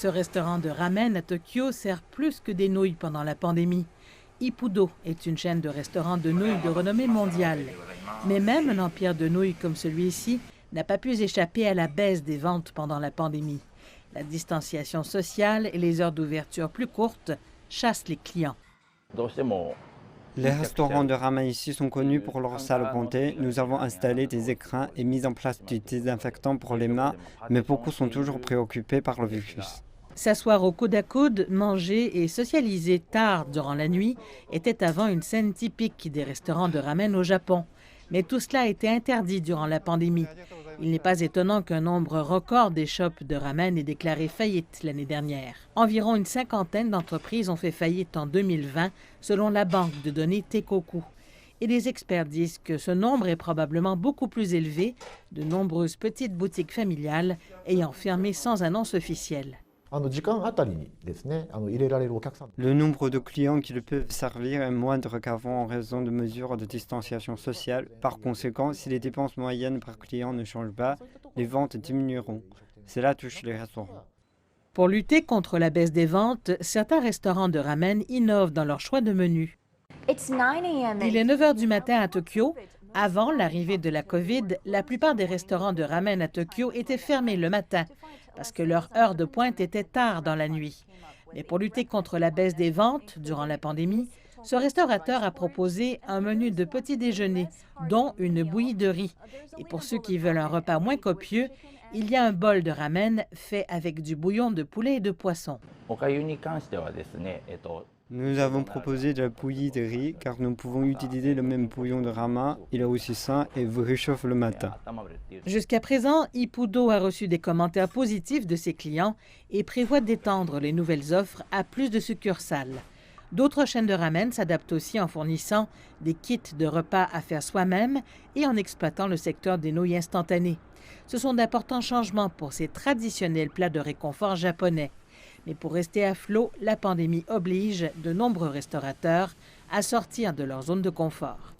Ce restaurant de ramen à Tokyo sert plus que des nouilles pendant la pandémie. Ippudo est une chaîne de restaurants de nouilles de renommée mondiale. Mais même un empire de nouilles comme celui-ci n'a pas pu échapper à la baisse des ventes pendant la pandémie. La distanciation sociale et les heures d'ouverture plus courtes chassent les clients. Les restaurants de ramen ici sont connus pour leur salubrité. Nous avons installé des écrins et mis en place du désinfectant pour les mains, mais beaucoup sont toujours préoccupés par le virus. S'asseoir au coude à coude, manger et socialiser tard durant la nuit était avant une scène typique des restaurants de ramen au Japon. Mais tout cela a été interdit durant la pandémie. Il n'est pas étonnant qu'un nombre record des shops de ramen ait déclaré faillite l'année dernière. Environ une cinquantaine d'entreprises ont fait faillite en 2020, selon la banque de données Teikoku. Et les experts disent que ce nombre est probablement beaucoup plus élevé, de nombreuses petites boutiques familiales ayant fermé sans annonce officielle. Le nombre de clients qui le peuvent servir est moindre qu'avant en raison de mesures de distanciation sociale. Par conséquent, si les dépenses moyennes par client ne changent pas, les ventes diminueront. Cela touche les restaurants. Pour lutter contre la baisse des ventes, certains restaurants de ramen innovent dans leur choix de menu. Il est 9 h du matin à Tokyo. Avant l'arrivée de la COVID, la plupart des restaurants de ramen à Tokyo étaient fermés le matin parce que leur heure de pointe était tard dans la nuit. Mais pour lutter contre la baisse des ventes durant la pandémie, ce restaurateur a proposé un menu de petit déjeuner, dont une bouillie de riz. Et pour ceux qui veulent un repas moins copieux, il y a un bol de ramen fait avec du bouillon de poulet et de poisson. Nous avons proposé de la bouillie de riz car nous pouvons utiliser le même bouillon de ramen. Il est aussi sain et vous réchauffe le matin. Jusqu'à présent, Ippudo a reçu des commentaires positifs de ses clients et prévoit d'étendre les nouvelles offres à plus de succursales. D'autres chaînes de ramen s'adaptent aussi en fournissant des kits de repas à faire soi-même et en exploitant le secteur des nouilles instantanées. Ce sont d'importants changements pour ces traditionnels plats de réconfort japonais. Mais pour rester à flot, la pandémie oblige de nombreux restaurateurs à sortir de leur zone de confort.